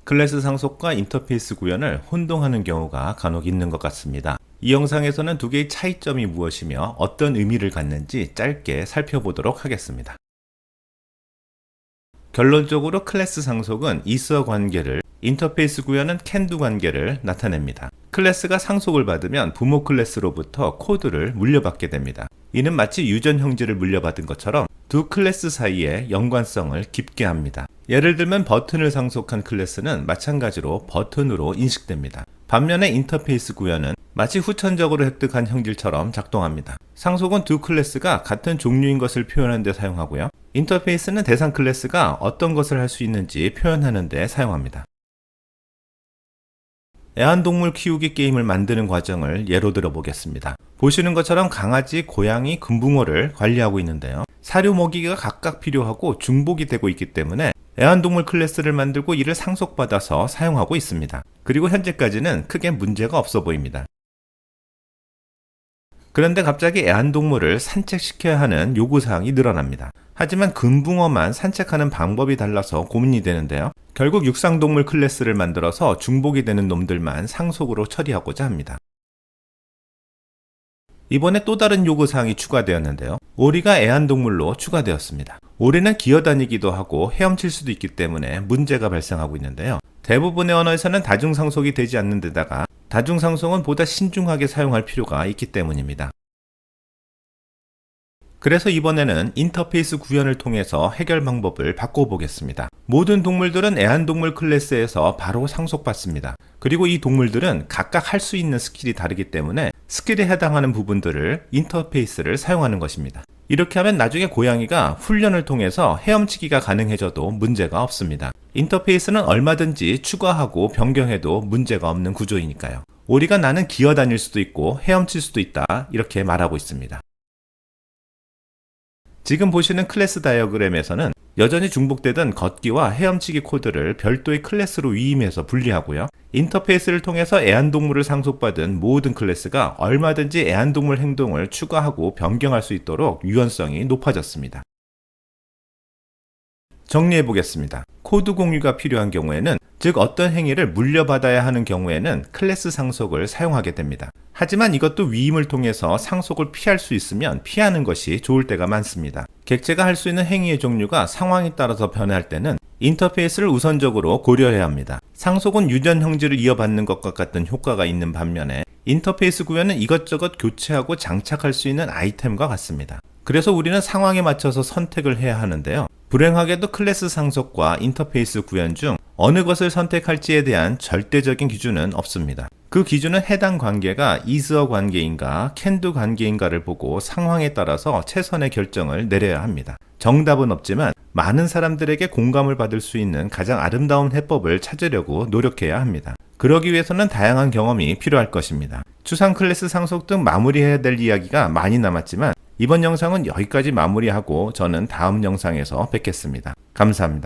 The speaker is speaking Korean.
클래스 상속과 인터페이스 구현을 혼동하는 경우가 간혹 있는 것 같습니다. 이 영상에서는 두 개의 차이점이 무엇이며 어떤 의미를 갖는지 짧게 살펴보도록 하겠습니다. 결론적으로 클래스 상속은 이서 관계를, 인터페이스 구현은 캔두 관계를 나타냅니다. 클래스가 상속을 받으면 부모 클래스로부터 코드를 물려받게 됩니다. 이는 마치 유전 형질을 물려받은 것처럼 두 클래스 사이의 연관성을 깊게 합니다. 예를 들면 버튼을 상속한 클래스는 마찬가지로 버튼으로 인식됩니다. 반면에 인터페이스 구현은 마치 후천적으로 획득한 형질처럼 작동합니다. 상속은 두 클래스가 같은 종류인 것을 표현하는 데 사용하고요. 인터페이스는 대상 클래스가 어떤 것을 할 수 있는지 표현하는 데 사용합니다. 애완동물 키우기 게임을 만드는 과정을 예로 들어 보겠습니다. 보시는 것처럼 강아지, 고양이, 금붕어를 관리하고 있는데요. 사료 먹이가 각각 필요하고 중복이 되고 있기 때문에 애완동물 클래스를 만들고 이를 상속받아서 사용하고 있습니다. 그리고 현재까지는 크게 문제가 없어 보입니다. 그런데 갑자기 애완동물을 산책시켜야 하는 요구사항이 늘어납니다. 하지만 금붕어만 산책하는 방법이 달라서 고민이 되는데요. 결국 육상동물 클래스를 만들어서 중복이 되는 놈들만 상속으로 처리하고자 합니다. 이번에 또 다른 요구사항이 추가되었는데요. 오리가 애완동물로 추가되었습니다. 오리는 기어다니기도 하고 헤엄칠 수도 있기 때문에 문제가 발생하고 있는데요. 대부분의 언어에서는 다중상속이 되지 않는 데다가 다중상속은 보다 신중하게 사용할 필요가 있기 때문입니다. 그래서 이번에는 인터페이스 구현을 통해서 해결 방법을 바꿔보겠습니다. 모든 동물들은 애완동물 클래스에서 바로 상속받습니다. 그리고 이 동물들은 각각 할 수 있는 스킬이 다르기 때문에 스킬에 해당하는 부분들을 인터페이스를 사용하는 것입니다. 이렇게 하면 나중에 고양이가 훈련을 통해서 헤엄치기가 가능해져도 문제가 없습니다. 인터페이스는 얼마든지 추가하고 변경해도 문제가 없는 구조이니까요. 오리가 나는 기어다닐 수도 있고 헤엄칠 수도 있다, 이렇게 말하고 있습니다. 지금 보시는 클래스 다이어그램에서는 여전히 중복되던 걷기와 헤엄치기 코드를 별도의 클래스로 위임해서 분리하고요. 인터페이스를 통해서 애완동물을 상속받은 모든 클래스가 얼마든지 애완동물 행동을 추가하고 변경할 수 있도록 유연성이 높아졌습니다. 정리해 보겠습니다. 코드 공유가 필요한 경우에는, 즉 어떤 행위를 물려받아야 하는 경우에는 클래스 상속을 사용하게 됩니다. 하지만 이것도 위임을 통해서 상속을 피할 수 있으면 피하는 것이 좋을 때가 많습니다. 객체가 할 수 있는 행위의 종류가 상황에 따라서 변할 때는 인터페이스를 우선적으로 고려해야 합니다. 상속은 유전 형질을 이어받는 것과 같은 효과가 있는 반면에 인터페이스 구현은 이것저것 교체하고 장착할 수 있는 아이템과 같습니다. 그래서 우리는 상황에 맞춰서 선택을 해야 하는데요. 불행하게도 클래스 상속과 인터페이스 구현 중 어느 것을 선택할지에 대한 절대적인 기준은 없습니다. 그 기준은 해당 관계가 이스어 관계인가 캔두 관계인가를 보고 상황에 따라서 최선의 결정을 내려야 합니다. 정답은 없지만 많은 사람들에게 공감을 받을 수 있는 가장 아름다운 해법을 찾으려고 노력해야 합니다. 그러기 위해서는 다양한 경험이 필요할 것입니다. 추상 클래스 상속 등 마무리해야 될 이야기가 많이 남았지만 이번 영상은 여기까지 마무리하고 저는 다음 영상에서 뵙겠습니다. 감사합니다.